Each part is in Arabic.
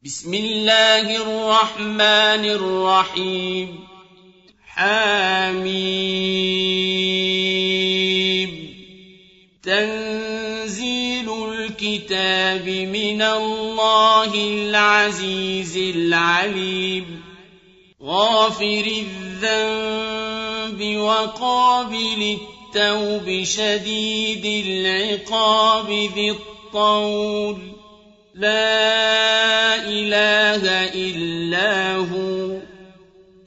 بسم الله الرحمن الرحيم حميم تنزيل الكتاب من الله العزيز العليم غافر الذنب وقابل التوب شديد العقاب ذي الطول لا إله إلا هو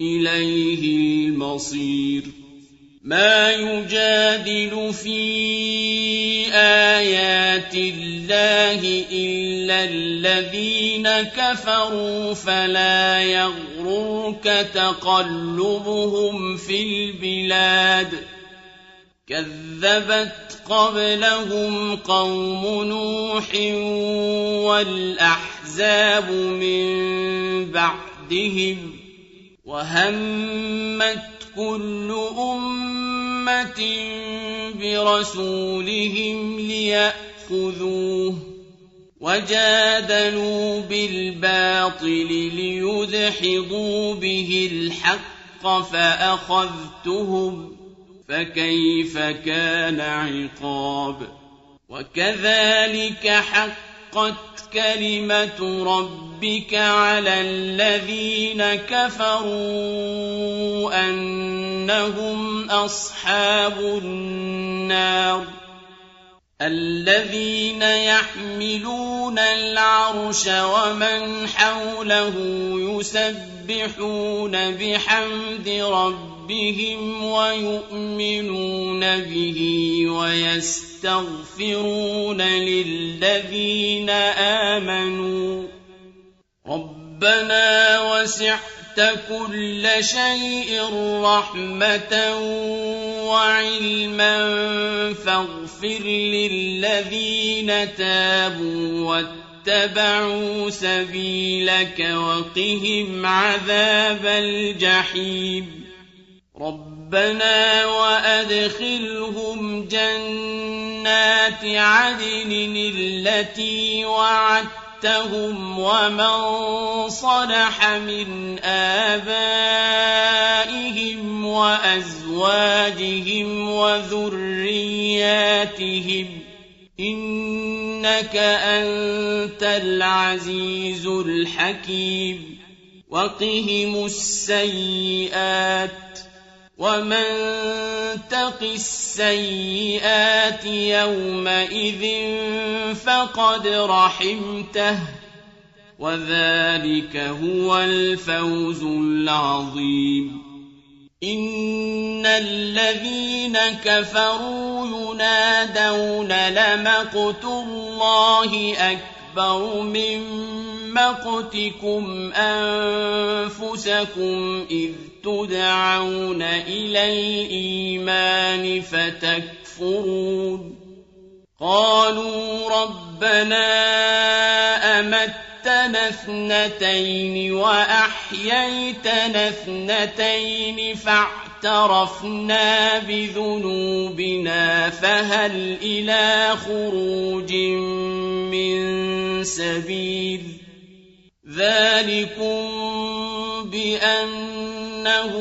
إليه المصير ما يجادل في آيات الله إلا الذين كفروا فلا يغررك تقلبهم في البلاد كذبت قبلهم قوم نوح والأحزاب من بعدهم وهمت كل أمة برسولهم ليأخذوه وجادلوا بالباطل ليدحضوا به الحق فأخذتهم فكيف كان عقاب وكذلك حقت كلمة ربك على الذين كفروا أنهم أصحاب النار الذين يحملون العرش ومن حوله يسبحون بحمد ربهم ويؤمنون به ويستغفرون للذين آمنوا ربنا وسعت كل شيء رحمة وعلما فاغفر للذين تابوا واتبعوا سبيلك وقهم عذاب الجحيم ربنا وأدخلهم جنات عدن التي وعدتهم ومن صلح من آبائهم وأزواجهم وذرياتهم إنك أنت العزيز الحكيم وقهم السيئات ومن تق السيئات يومئذ فقد رحمته وذلك هو الفوز العظيم إن الذين كفروا ينادون لمقت الله أكبر من مقتكم أنفسكم إذ تدعون إلى الإيمان فتكفرون قالوا ربنا أمتنا اثنتين وأحييتنا اثنتين فاعترفنا بذنوبنا فهل إلى خروج من سبيل ذلكم بأنه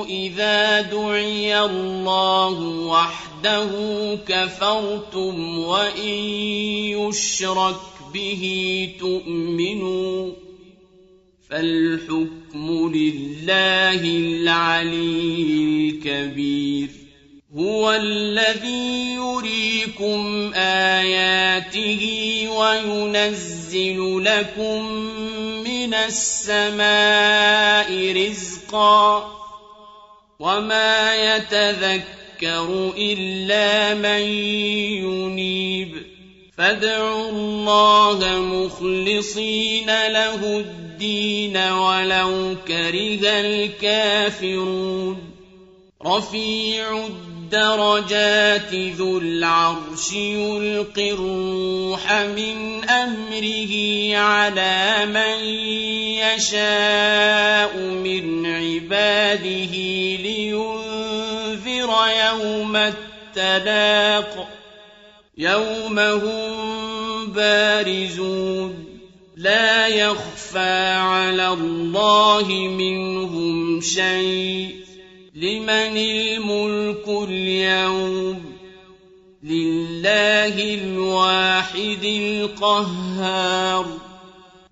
إذا دعي الله وحده كفرتم وإن يشرك به تؤمنوا فالحكم لله العلي الكبير هو الذي يريكم آياته وينزل لكم من السماء رزقا وما يتذكر إلا من ينيب فادعوا الله مخلصين له الدين ولو كره الكافرون رفيع الدرجات ذو العرش يلقي الروح من أمره على من يشاء من عباده لينذر يوم التلاق يوم هم بارزون لا يخفى على الله منهم شيء لمن الملك اليوم لله الواحد القهار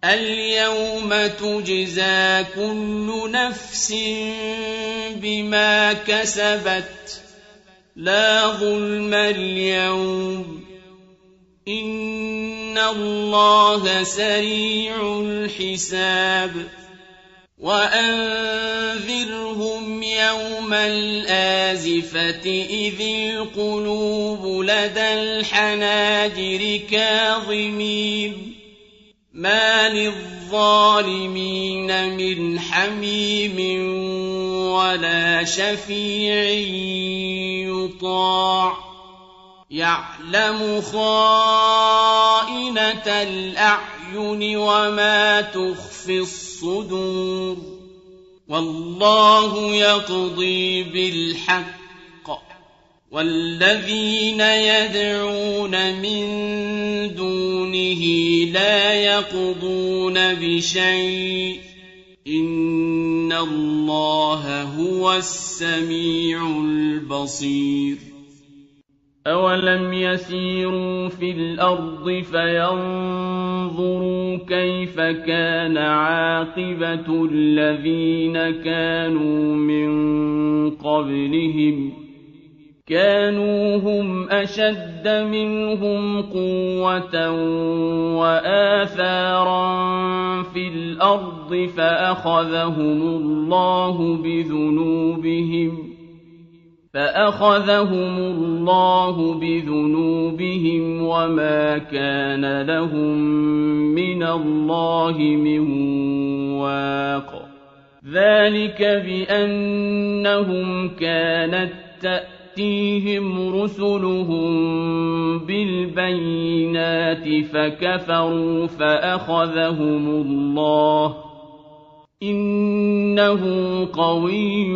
اليوم تجزى كل نفس بما كسبت لا ظلم اليوم إن الله سريع الحساب وأنذرهم يوم الآزفة إذ القلوب لدى الحناجر كاظمين ما للظالمين من حميم ولا شفيع يطاع يعلم خائنة الأعين وما تخفي الصدور والله يقضي بالحق والذين يدعون من دونه لا يقضون بشيء إن الله هو السميع البصير أولم يسيروا في الأرض فينظروا كيف كان عاقبة الذين كانوا من قبلهم كانوا هم أشد منهم قوة وآثارا في الأرض فأخذهم الله بذنوبهم وما كان لهم من الله من واق ذلك بأنهم كانت تأتيهم رسلهم بالبينات فكفروا فأخذهم الله إنه قوي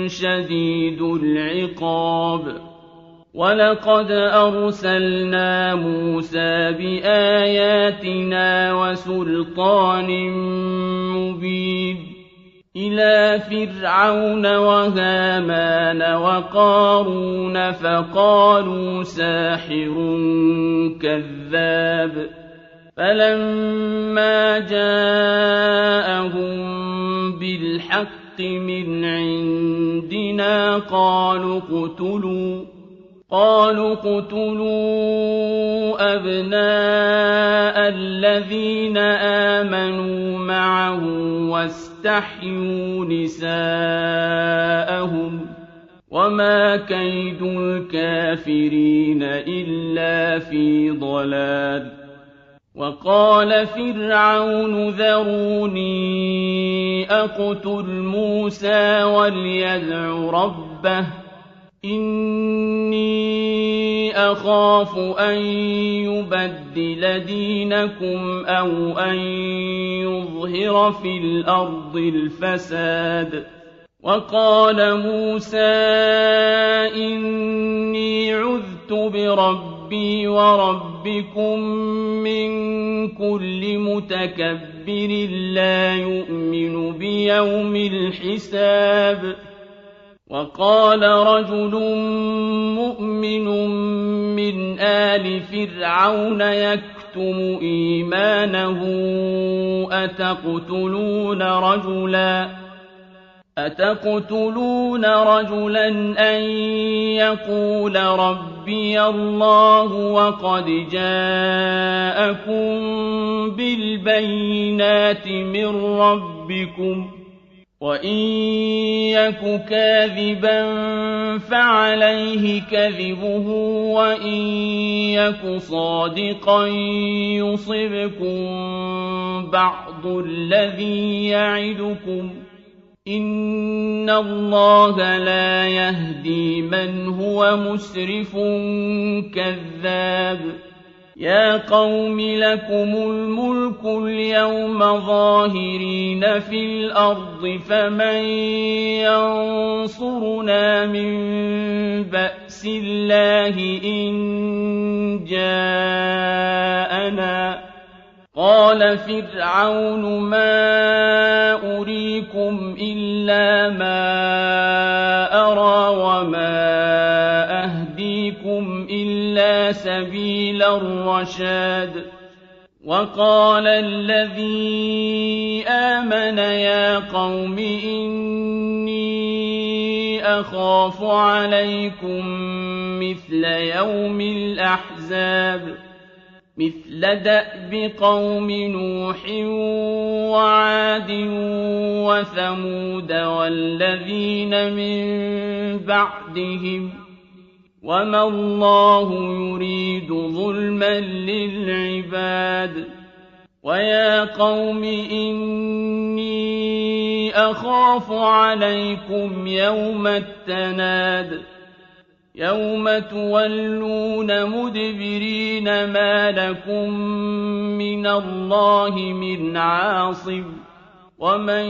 شديد العقاب ولقد أرسلنا موسى بآياتنا وسلطان مبين إلى فرعون وهامان وقارون فقالوا ساحر كذاب فلما جاءهم بالحق من عندنا قالوا اقتلوا أبناء الذين آمنوا معه واستحيوا نساءهم وما كيد الكافرين إلا في ضلال وقال فرعون ذروني أقتل موسى وليدع ربه إني أخاف أن يبدل دينكم أو أن يظهر في الأرض الفساد وقال موسى إني عذت بربي وربكم من كل متكبر لا يؤمن بيوم الحساب وقال رجل مؤمن من آل فرعون يكتم إيمانه أتقتلون رجلا أن يقول ربي الله وقد جاءكم بالبينات من ربكم وإن يك كاذبا فعليه كذبه وإن يك صادقا يصبكم بعض الذي يعدكم إن الله لا يهدي من هو مسرف كذاب يا قوم لكم الملك اليوم ظاهرين في الأرض فمن ينصرنا من بأس الله إن جاءنا قال فرعون ما أريكم إلا ما أرى وما أهديكم إلا سبيل الرشاد وقال الذي آمن يا قوم إني أخاف عليكم مثل يوم الأحزاب مثل دأب قوم نوح وعاد وثمود والذين من بعدهم وما الله يريد ظلما للعباد ويا قوم إني أخاف عليكم يوم التناد يوم تولون مدبرين ما لكم من الله من عاصم ومن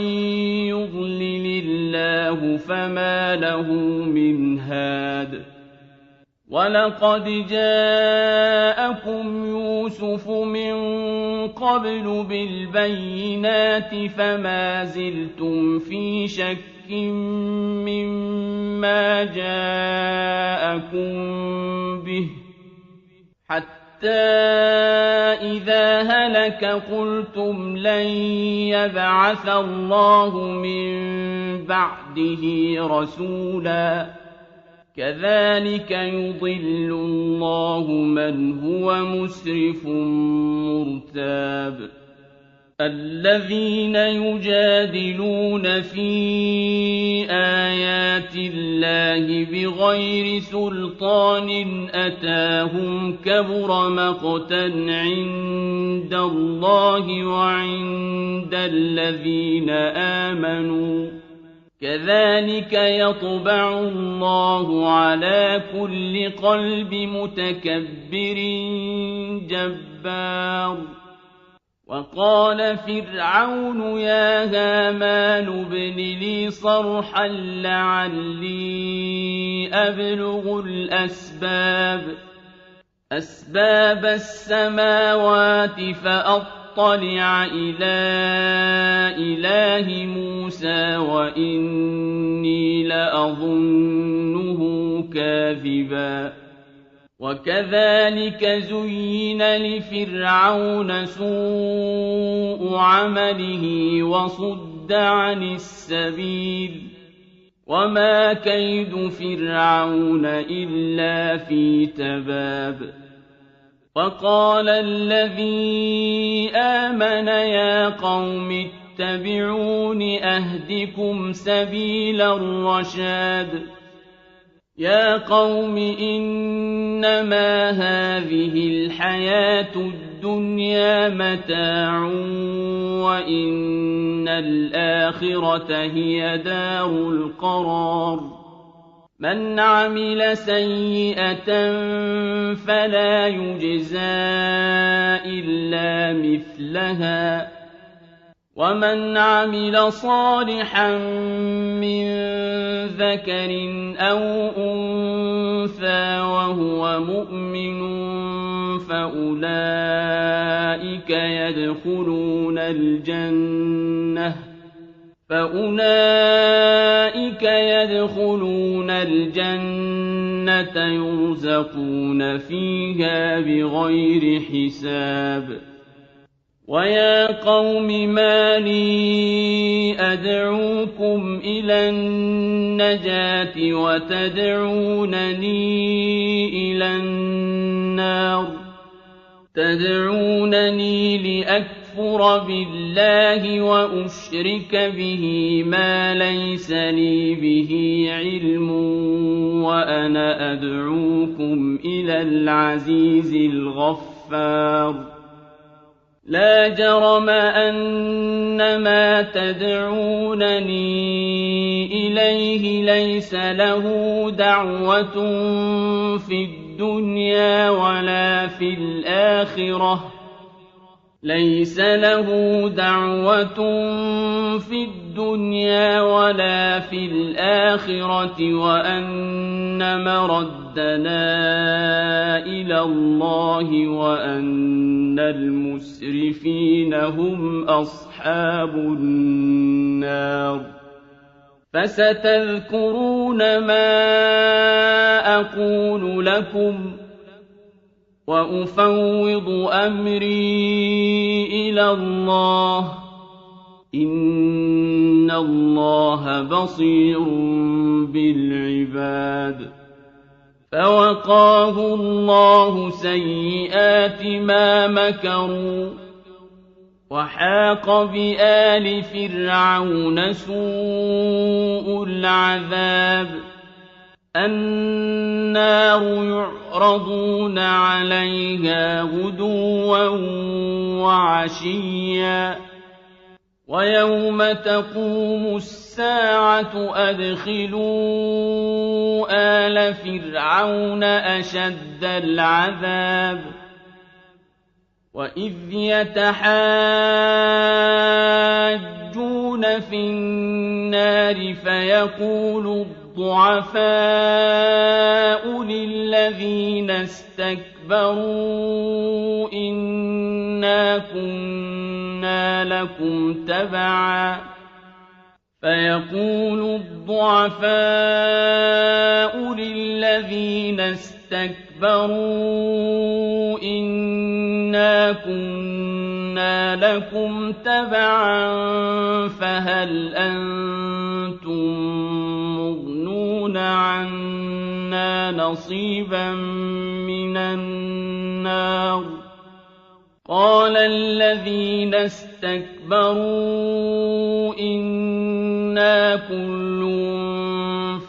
يضلل الله فما له من هاد ولقد جاءكم يوسف من قبل بالبينات فما زلتم في شك مما جاءكم به حتى إذا هلك قلتم لن يبعث الله من بعده رسولا كذلك يضل الله من هو مسرف مرتاب الذين يجادلون في آيات الله بغير سلطان أتاهم كبر مقتا عند الله وعند الذين آمنوا كذلك يطبع الله على كل قلب متكبر جبار وقال فرعون يا هامان ابن لي صرحا لعلي أبلغ أسباب السماوات فأطلع إلى إله موسى وإني لأظنه كاذبا وكذلك زين لفرعون سوء عمله وصد عن السبيل وما كيد فرعون إلا في تباب وقال الذي آمن يا قوم اتبعون أهدكم سبيل الرشاد يا قوم إنما هذه الحياة الدنيا متاع وإن الآخرة هي دار القرار من عمل سيئة فلا يجزى إلا مثلها ومن عمل صالحا من ذكر أو أنثى وهو مؤمن فأولئك يدخلون الجنة يرزقون فيها بغير حساب ويا قوم ما لي أدعوكم إلى النجاة وتدعونني إلى النار تدعونني لأكفر بالله وأشرك به ما ليس لي به علم وأنا أدعوكم إلى العزيز الغفار لا جرم أن ما تدعونني إليه ليس له دعوة في الدنيا ولا في الآخرة ليس له دعوة في الدنيا ولا في الآخرة وأن مردنا إلى الله وأن المسرفين هم أصحاب النار فستذكرون ما أقول لكم وأفوض أمري إلى الله إن الله بصير بالعباد فوقاه الله سيئات ما مكروا وحاق بآل فرعون سوء العذاب النار يعرضون عليها غدوا وعشيا ويوم تقوم الساعة أدخلوا آل فرعون أشد العذاب وإذ يتحاجون في النار فيقول الضعفاء للذين استكبروا إنا كنا لكم تبعا فيقول الضعفاء للذين استكبروا إنا كنا لكم تبعا فهل أنتم مغنون عنا نصيبا من النار قال الذين استكبروا إنا كل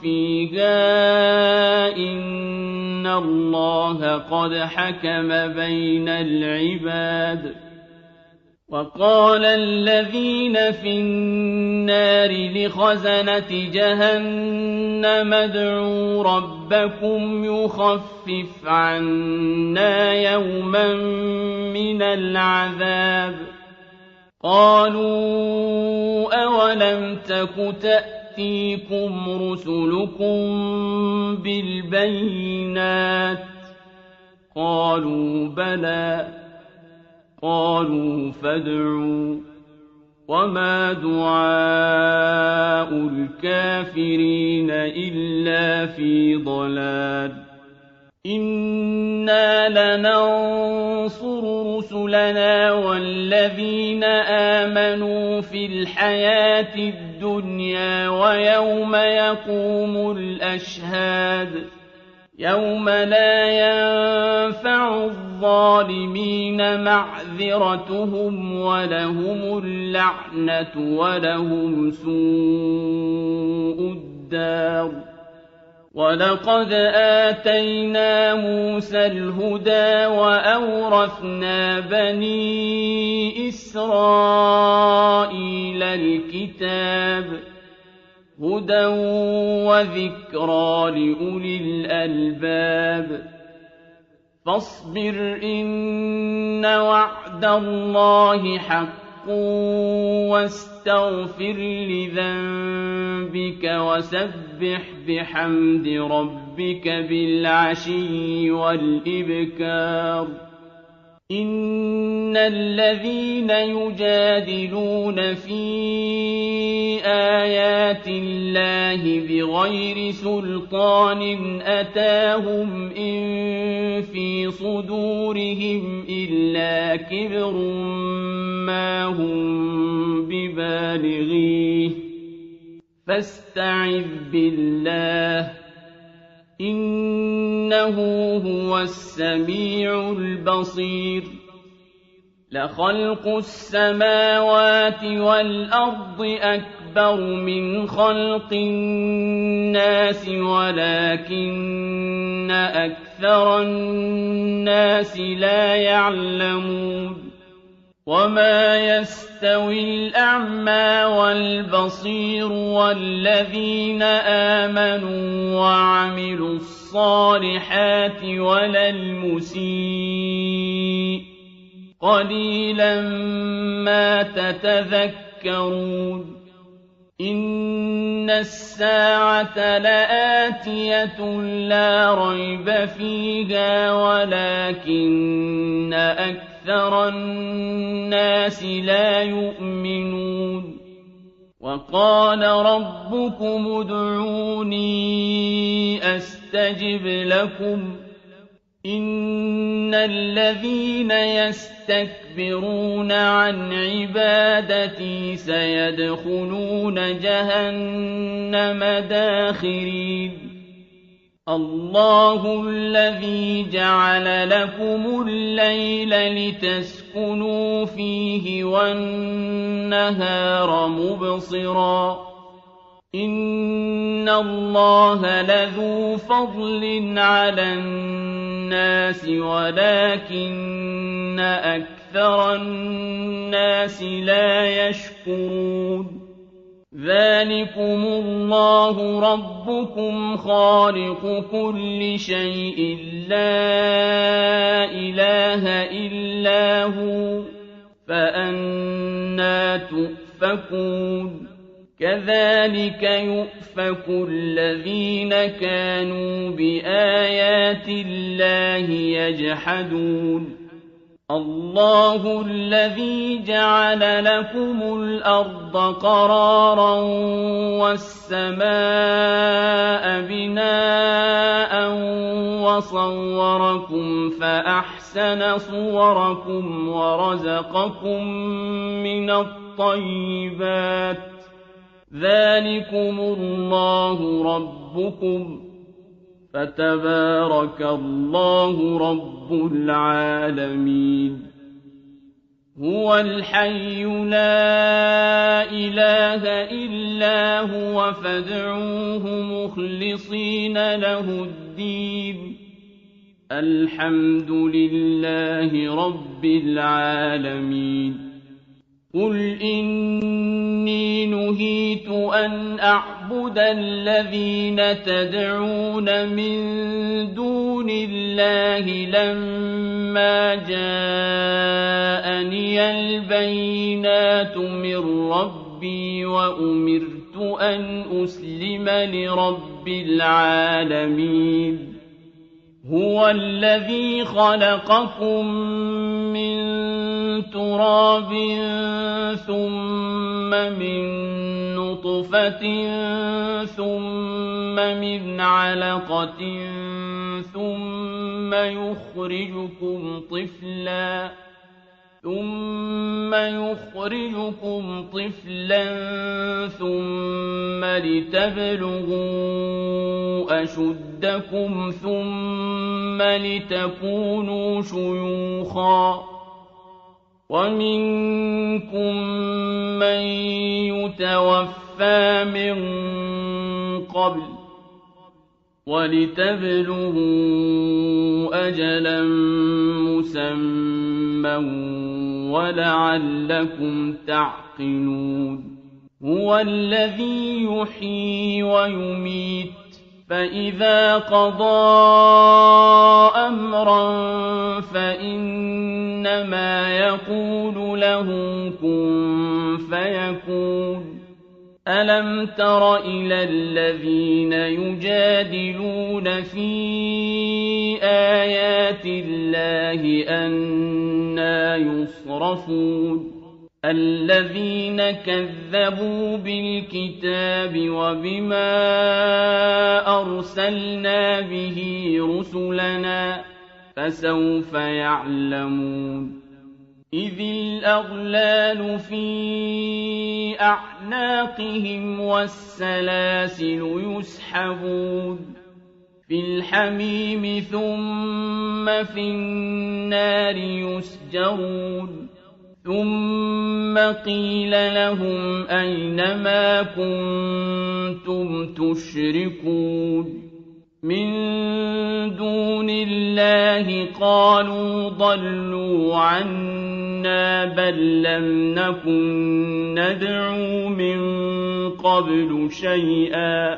فيها إن الله قد حكم بين العباد وقال الذين في النار لخزنة جهنم ادعوا ربكم يخفف عنا يوما من العذاب قالوا أولم تك تأتيكم رسلكم بالبينات قالوا بلى قالوا فادعوا وما دعاء الكافرين إلا في ضلال إنا لننصر رسلنا والذين آمنوا في الحياة الدنيا ويوم يقوم الأشهاد يوم لا ينفع الظالمين معذرتهم ولهم اللعنة ولهم سوء الدار ولقد آتينا موسى الهدى وأورثنا بني إسرائيل الكتاب هدى وذكرى لأولي الألباب فاصبر إن وعد الله حق واستغفر لذنبك وسبح بحمد ربك بالعشي والإبكار إن الذين يجادلون في آيات الله بغير سلطان أتاهم إن في صدورهم إلا كبر ما هم ببالغيه فاستعذ بالله إنه هو السميع البصير لخلق السماوات والأرض أكبر من خلق الناس ولكن أكثر الناس لا يعلمون وما يستوي الأعمى والبصير والذين آمنوا وعملوا الصالحات ولا المسيء قَلِيلًا مَّا تَتَذَكَّرُونَ إِنَّ السَّاعَةَ لَآتِيَةٌ لَّا رَيْبَ فِيهَا وَلَٰكِنَّ أَكْثَرَ النَّاسِ لَا يُؤْمِنُونَ وَقَالَ رَبُّكُمُ ادْعُونِي أَسْتَجِبْ لَكُمْ إِنَّ الَّذِينَ يَسْتَكْبِرُونَ عَنْ عِبَادَتِي سَيَدْخُلُونَ جَهَنَّمَ دَاخِرِينَ اللَّهُ الَّذِي جَعَلَ لَكُمُ اللَّيْلَ لِتَسْكُنُوا فِيهِ وَالنَّهَارَ مُبْصِرًا إِنَّ اللَّهَ لَذُو فَضْلٍ عَلَى النَّاسِ وَلَٰكِنَّ أَكْثَرَ النَّاسِ لَا يَشْكُرُونَ ذَٰلِكُمُ اللَّهُ رَبُّكُمْ خَالِقُ كُلِّ شَيْءٍ لَّا إِلَٰهَ إِلَّا هُوَ فَأَنَّىٰ تُؤْفَكُونَ كَذَٰلِكَ يُؤْفَكُ الَّذِينَ كَانُوا بِآيَاتِ اللَّهِ يَجْحَدُونَ اللَّهُ الَّذِي جَعَلَ لَكُمُ الْأَرْضَ قَرَارًا وَالسَّمَاءَ بِنَاءً وَصَوَّرَكُمْ فَأَحْسَنَ صُوَرَكُمْ وَرَزَقَكُم مِّنَ الطَّيِّبَاتِ ذَٰلِكُمُ اللَّهُ رَبُّكُمْ فَتَبَارَكَ اللَّهُ رَبُّ الْعَالَمِينَ هُوَ الْحَيُّ لَا إِلَٰهَ إِلَّا هُوَ فَادْعُوهُ مُخْلِصِينَ لَهُ الدِّينَ الْحَمْدُ لِلَّهِ رَبِّ الْعَالَمِينَ قُلْ إِنِّي نُهِيتُ أَنْ أَعْبُدَ الَّذِينَ تَدْعُونَ مِن دُونِ اللَّهِ لَمَّا جَاءَنِيَ الْبَيِّنَاتُ مِن رَّبِّي وَأُمِرْتُ أَنْ أُسْلِمَ لِرَبِّ الْعَالَمِينَ هُوَ الَّذِي خَلَقَكُم مِّن تُرَابٍ ثُمَّ مِن نُّطْفَةٍ ثُمَّ مِنْ عَلَقَةٍ ثُمَّ يُخْرِجُكُمْ طِفْلًا ثُمَّ لِتَبْلُغُوا أَشُدَّكُمْ ثُمَّ لِتَكُونُوا شُيُوخًا وَمِنكُم مَّن يُتَوَفَّىٰ مِن قَبْلُ وَلِتَبْلُغُوا أَجَلًا مُّسَمًّى وَلَعَلَّكُمْ تَعْقِلُونَ هُوَ الَّذِي يُحْيِي وَيُمِيتُ فَإِذَا قَضَىٰ أَمْرًا فَإِنَّمَا يَقُولُ لَهُ كُن فَيَكُونُ أَلَمْ تَرَ إِلَى الَّذِينَ يُجَادِلُونَ فِي آيَاتِ اللَّهِ أَنَّىٰ يُصْرَفُونَ الَّذِينَ كَذَّبُوا بِالْكِتَابِ وَبِمَا أَرْسَلْنَا بِهِ رُسُلَنَا فَسَوْفَ يَعْلَمُونَ إِذِ الْأَغْلَالُ فِي أَعْنَاقِهِمْ وَالسَّلَاسِلُ يُسْحَبُونَ فِي الْحَمِيمِ ثُمَّ فِي النَّارِ يُسْجَرُونَ ثُمَّ قِيلَ لَهُمْ أَيْنَ مَا كُنتُمْ تُشْرِكُونَ مِن دُونِ اللَّهِ قَالُوا ضَلُّوا عَنَّا بَل لَّمْ نَكُن نَّدْعُو مِن قَبْلُ شَيْئًا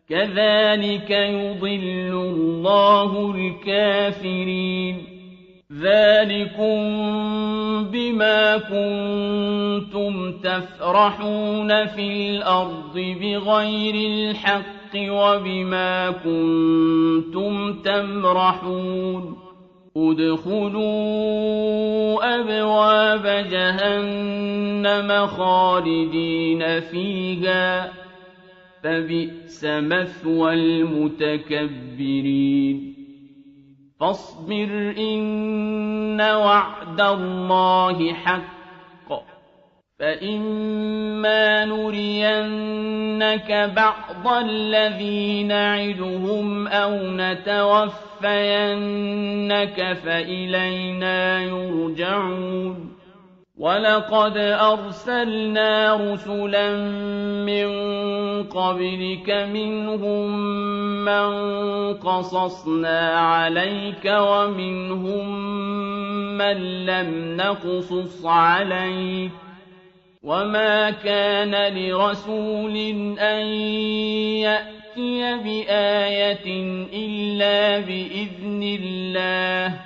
كَذَٰلِكَ يُضِلُّ اللَّهُ الْكَافِرِينَ ذلكم بما كنتم تفرحون في الأرض بغير الحق وبما كنتم تمرحون ادخلوا أبواب جهنم خالدين فيها فبئس مثوى المتكبرين فاصبر إن وعد الله حق فإما نرينك بعض الذي نعدهم أو نتوفينك فإلينا يرجعون ولقد أرسلنا رسلا من قبلك منهم من قصصنا عليك ومنهم من لم نقصص عليك وما كان لرسول أن يأتي بآية إلا بإذن الله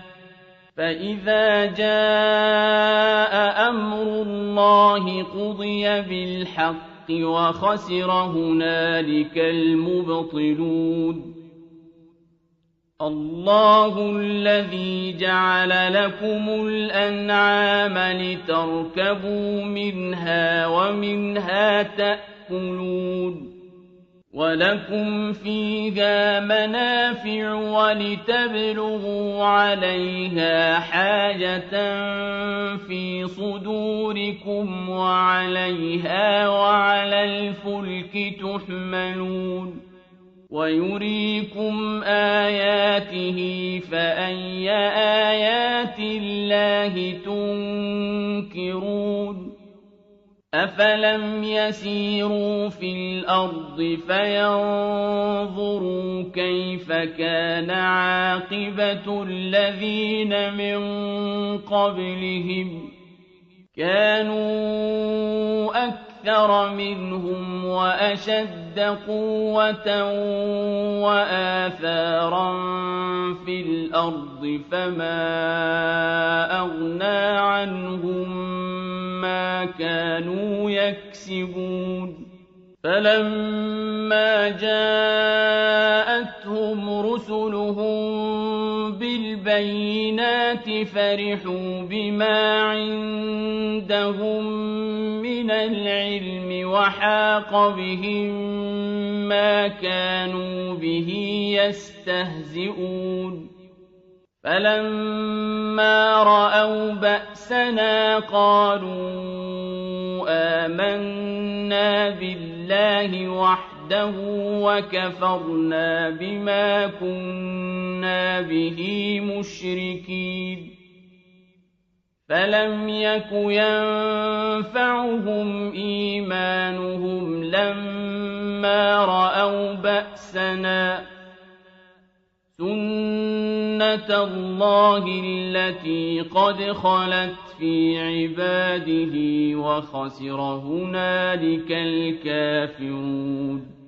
فإذا جاء أمر الله قضي بالحق وخسر هنالك المبطلون الله الذي جعل لكم الأنعام لتركبوا منها ومنها تأكلون ولكم فيها منافع ولتبلغوا عليها حاجة في صدوركم وعليها وعلى الفلك تحملون ويريكم آياته فأي آيات الله تنكرون أفلم يسيروا في الأرض فينظروا كيف كان عاقبة الذين من قبلهم كانوا أكثر منهم وأشد قوة وآثارا في الأرض فما أغنى عنهم ما كانوا يكسبون فلما جاءتهم رسلهم بالبينات فرحوا بما عندهم من العلم وحاق بهم ما كانوا به يستهزئون فلما رأوا بأسنا قالوا آمنا بالله وحده وكفرنا بما كنا به مشركين فلم يك ينفعهم إيمانهم لما رأوا بأسنا سنة الله التي قد خلت في عباده وخسر هنالك الكافرون